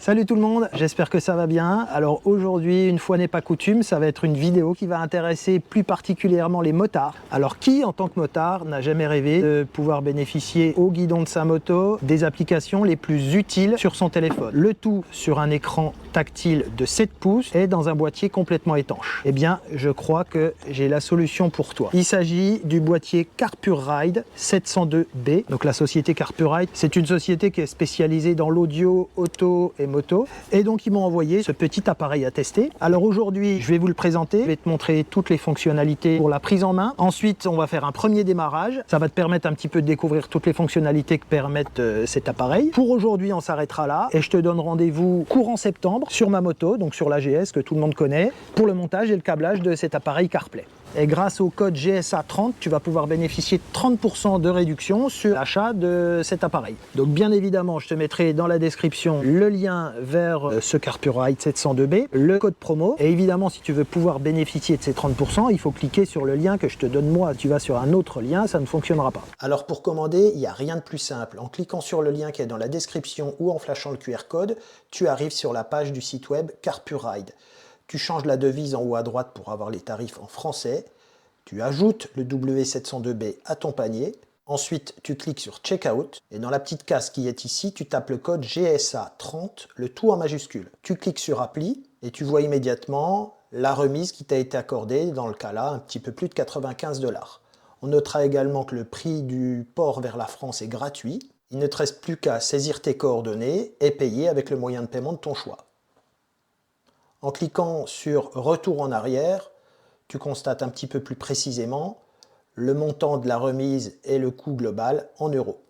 Salut tout le monde, j'espère que ça va bien. Alors aujourd'hui, une fois n'est pas coutume, ça va être une vidéo qui va intéresser plus particulièrement les motards. Alors qui, en tant que motard, n'a jamais rêvé de pouvoir bénéficier au guidon de sa moto des applications les plus utiles sur son téléphone? Le tout sur un écran tactile de 7 pouces et dans un boîtier complètement étanche. Eh bien, je crois que j'ai la solution pour toi. Il s'agit du boîtier CarPurRide 702B. Donc la société CarPurRide, c'est une société qui est spécialisée dans l'audio, auto et moto, et donc ils m'ont envoyé ce petit appareil à tester. Alors aujourd'hui je vais vous le présenter, je vais te montrer toutes les fonctionnalités pour la prise en main. Ensuite on va faire un premier démarrage, ça va te permettre un petit peu de découvrir toutes les fonctionnalités que permettent cet appareil. Pour aujourd'hui on s'arrêtera là et je te donne rendez-vous courant septembre sur ma moto, donc sur la GS que tout le monde connaît, pour le montage et le câblage de cet appareil CarPlay. Et grâce au code GSA30, tu vas pouvoir bénéficier de 30% de réduction sur l'achat de cet appareil. Donc bien évidemment, je te mettrai dans la description le lien vers ce CarPurRide 702B, le code promo. Et évidemment, si tu veux pouvoir bénéficier de ces 30%, il faut cliquer sur le lien que je te donne moi. Tu vas sur un autre lien, ça ne fonctionnera pas. Alors pour commander, il n'y a rien de plus simple. En cliquant sur le lien qui est dans la description ou en flashant le QR code, tu arrives sur la page du site web CarPurRide. Tu changes la devise en haut à droite pour avoir les tarifs en français. Tu ajoutes le W702B à ton panier. Ensuite, tu cliques sur Checkout. Et dans la petite case qui est ici, tu tapes le code GSA30, le tout en majuscule. Tu cliques sur Appli et tu vois immédiatement la remise qui t'a été accordée, dans le cas là, un petit peu plus de 95 $. On notera également que le prix du port vers la France est gratuit. Il ne te reste plus qu'à saisir tes coordonnées et payer avec le moyen de paiement de ton choix. En cliquant sur Retour en arrière, tu constates un petit peu plus précisément le montant de la remise et le coût global en euros.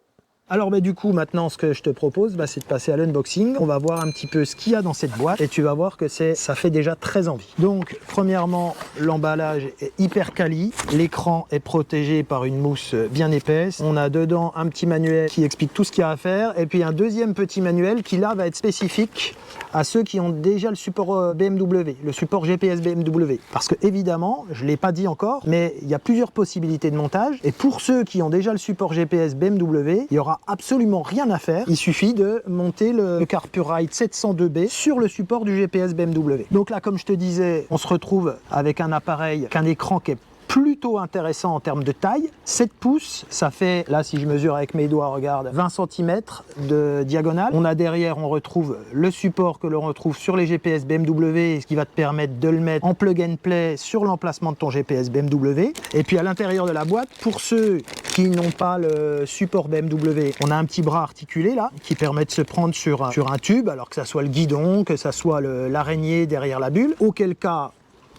Alors du coup maintenant ce que je te propose c'est de passer à l'unboxing. On va voir un petit peu ce qu'il y a dans cette boîte et tu vas voir que ça fait déjà très envie. Donc premièrement, l'emballage est hyper quali, l'écran est protégé par une mousse bien épaisse. On a dedans un petit manuel qui explique tout ce qu'il y a à faire et puis un deuxième petit manuel qui là va être spécifique à ceux qui ont déjà le support BMW, le support GPS BMW. Parce que évidemment, je ne l'ai pas dit encore, mais il y a plusieurs possibilités de montage et pour ceux qui ont déjà le support GPS BMW, il y aura absolument rien à faire, il suffit de monter le CarPurRide 702B sur le support du GPS BMW. Donc là, comme je te disais, on se retrouve avec un appareil, qu'un écran qui est plutôt intéressant en termes de taille. 7 pouces, ça fait, là si je mesure avec mes doigts, regarde, 20 cm de diagonale. On a derrière, on retrouve le support que l'on retrouve sur les GPS BMW, ce qui va te permettre de le mettre en plug and play sur l'emplacement de ton GPS BMW. Et puis à l'intérieur de la boîte, pour ceux qui n'ont pas le support BMW, on a un petit bras articulé là, qui permet de se prendre sur un tube, alors que ça soit le guidon, que ça soit l'araignée derrière la bulle, auquel cas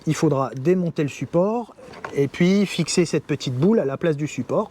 il faudra démonter le support et puis fixer cette petite boule à la place du support.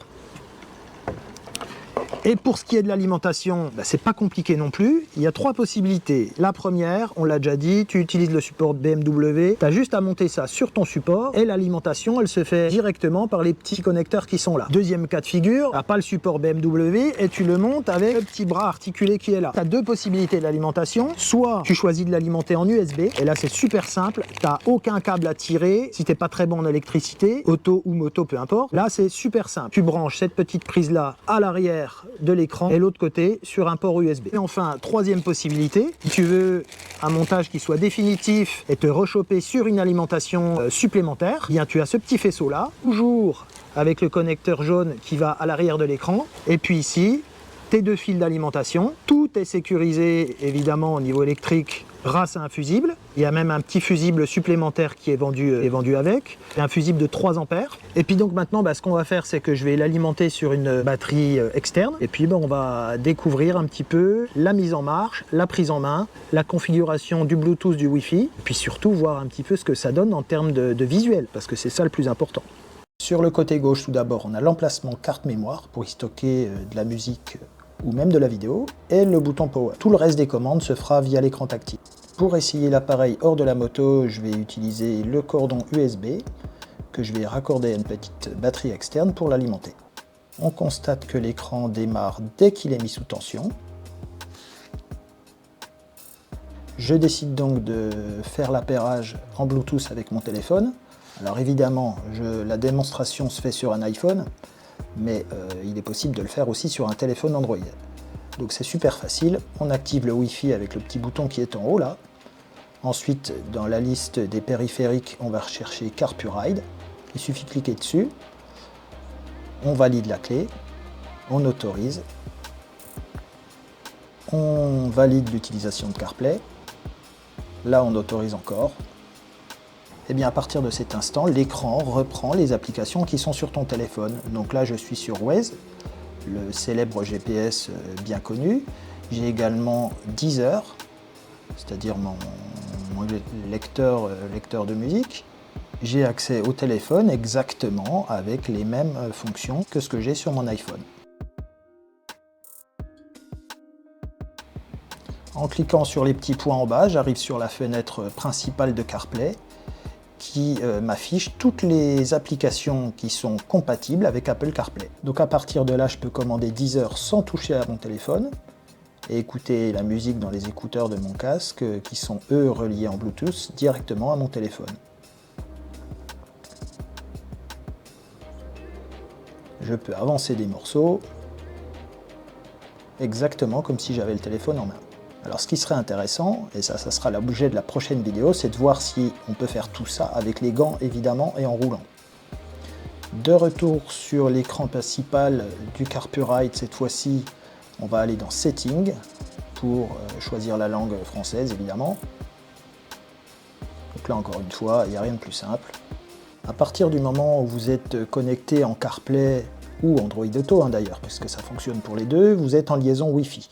Et pour ce qui est de l'alimentation, c'est pas compliqué non plus. Il y a 3 possibilités. La première, on l'a déjà dit, tu utilises le support BMW, tu as juste à monter ça sur ton support et l'alimentation, elle se fait directement par les petits connecteurs qui sont là. Deuxième cas de figure, tu n'as pas le support BMW et tu le montes avec le petit bras articulé qui est là. Tu as 2 possibilités d'alimentation. Soit tu choisis de l'alimenter en USB, et là c'est super simple, tu n'as aucun câble à tirer, si tu n'es pas très bon en électricité, auto ou moto, peu importe. Là c'est super simple. Tu branches cette petite prise là à l'arrière de l'écran et l'autre côté sur un port USB. Et enfin, troisième possibilité, si tu veux un montage qui soit définitif et te rechoper sur une alimentation supplémentaire, bien tu as ce petit faisceau là, toujours avec le connecteur jaune qui va à l'arrière de l'écran, et puis ici, tes 2 fils d'alimentation. Tout est sécurisé évidemment au niveau électrique grâce à un fusible. Il y a même un petit fusible supplémentaire qui est vendu avec, un fusible de 3 ampères. Et puis donc maintenant, ce qu'on va faire, c'est que je vais l'alimenter sur une batterie externe. Et puis on va découvrir un petit peu la mise en marche, la prise en main, la configuration du Bluetooth, du Wi-Fi, et puis surtout voir un petit peu ce que ça donne en termes de visuel, parce que c'est ça le plus important. Sur le côté gauche, tout d'abord, on a l'emplacement carte mémoire pour y stocker de la musique ou même de la vidéo, et le bouton Power. Tout le reste des commandes se fera via l'écran tactile. Pour essayer l'appareil hors de la moto, je vais utiliser le cordon USB que je vais raccorder à une petite batterie externe pour l'alimenter. On constate que l'écran démarre dès qu'il est mis sous tension. Je décide donc de faire l'appairage en Bluetooth avec mon téléphone. Alors évidemment, la démonstration se fait sur un iPhone, mais il est possible de le faire aussi sur un téléphone Android. Donc c'est super facile. On active le Wi-Fi avec le petit bouton qui est en haut là. Ensuite, dans la liste des périphériques, on va rechercher CarPuride. Il suffit de cliquer dessus. On valide la clé. On autorise. On valide l'utilisation de CarPlay. Là, on autorise encore. Et bien à partir de cet instant, l'écran reprend les applications qui sont sur ton téléphone. Donc là, je suis sur Waze, le célèbre GPS bien connu. J'ai également Deezer, c'est-à-dire mon lecteur de musique. J'ai accès au téléphone exactement avec les mêmes fonctions que ce que j'ai sur mon iPhone. En cliquant sur les petits points en bas, j'arrive sur la fenêtre principale de CarPlay qui m'affiche toutes les applications qui sont compatibles avec Apple CarPlay. Donc à partir de là, je peux commander Deezer sans toucher à mon téléphone et écouter la musique dans les écouteurs de mon casque qui sont eux reliés en Bluetooth directement à mon téléphone. Je peux avancer des morceaux exactement comme si j'avais le téléphone en main. Alors ce qui serait intéressant, et ça sera l'objet de la prochaine vidéo, c'est de voir si on peut faire tout ça avec les gants évidemment et en roulant. De retour sur l'écran principal du CarPuride, cette fois-ci on va aller dans Settings pour choisir la langue française évidemment. Donc là encore une fois, il n'y a rien de plus simple. À partir du moment où vous êtes connecté en CarPlay ou Android Auto d'ailleurs, parce que ça fonctionne pour les deux, vous êtes en liaison Wi-Fi.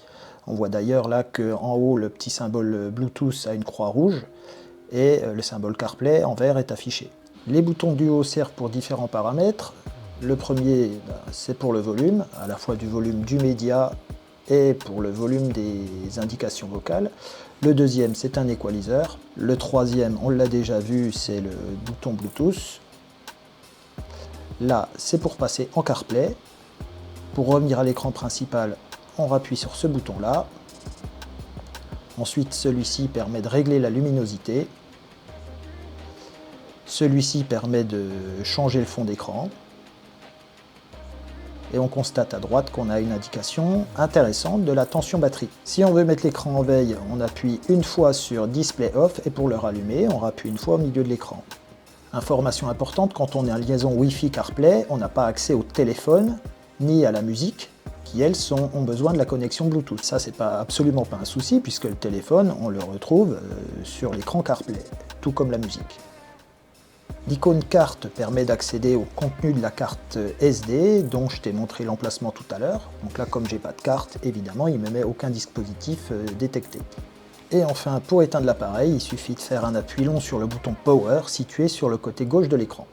On voit d'ailleurs là qu'en haut, le petit symbole Bluetooth a une croix rouge et le symbole CarPlay en vert est affiché. Les boutons du haut servent pour différents paramètres. Le premier, c'est pour le volume, à la fois du volume du média et pour le volume des indications vocales. Le deuxième, c'est un equalizer. Le troisième, on l'a déjà vu, c'est le bouton Bluetooth. Là, c'est pour passer en CarPlay. Pour revenir à l'écran principal, on appuie sur ce bouton-là. Ensuite, celui-ci permet de régler la luminosité. Celui-ci permet de changer le fond d'écran. Et on constate à droite qu'on a une indication intéressante de la tension batterie. Si on veut mettre l'écran en veille, on appuie une fois sur Display Off et pour le rallumer, on appuie une fois au milieu de l'écran. Information importante, quand on est en liaison Wi-Fi CarPlay, on n'a pas accès au téléphone ni à la musique, qui elles ont besoin de la connexion Bluetooth. Ça, c'est absolument pas un souci, puisque le téléphone, on le retrouve sur l'écran CarPlay, tout comme la musique. L'icône carte permet d'accéder au contenu de la carte SD, dont je t'ai montré l'emplacement tout à l'heure. Donc là, comme j'ai pas de carte, évidemment, il ne me met aucun dispositif détecté. Et enfin, pour éteindre l'appareil, il suffit de faire un appui long sur le bouton Power, situé sur le côté gauche de l'écran.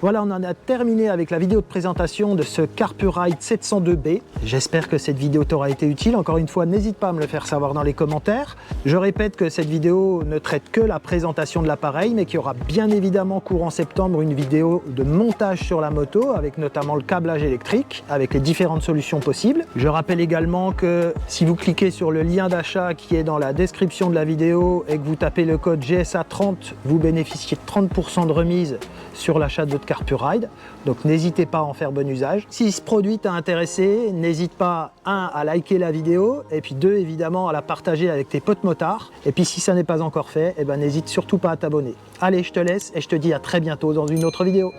Voilà, on en a terminé avec la vidéo de présentation de ce CarPuride 702B. J'espère que cette vidéo t'aura été utile. Encore une fois, n'hésite pas à me le faire savoir dans les commentaires. Je répète que cette vidéo ne traite que la présentation de l'appareil, mais qu'il y aura bien évidemment courant septembre une vidéo de montage sur la moto, avec notamment le câblage électrique, avec les différentes solutions possibles. Je rappelle également que si vous cliquez sur le lien d'achat qui est dans la description de la vidéo et que vous tapez le code GSA30, vous bénéficiez de 30% de remise sur l'achat de votre CarPuride, donc n'hésitez pas à en faire bon usage. Si ce produit t'a intéressé, n'hésite pas, 1, à liker la vidéo, et puis 2, évidemment, à la partager avec tes potes motards. Et puis si ça n'est pas encore fait, n'hésite surtout pas à t'abonner. Allez, je te laisse et je te dis à très bientôt dans une autre vidéo.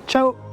Ciao!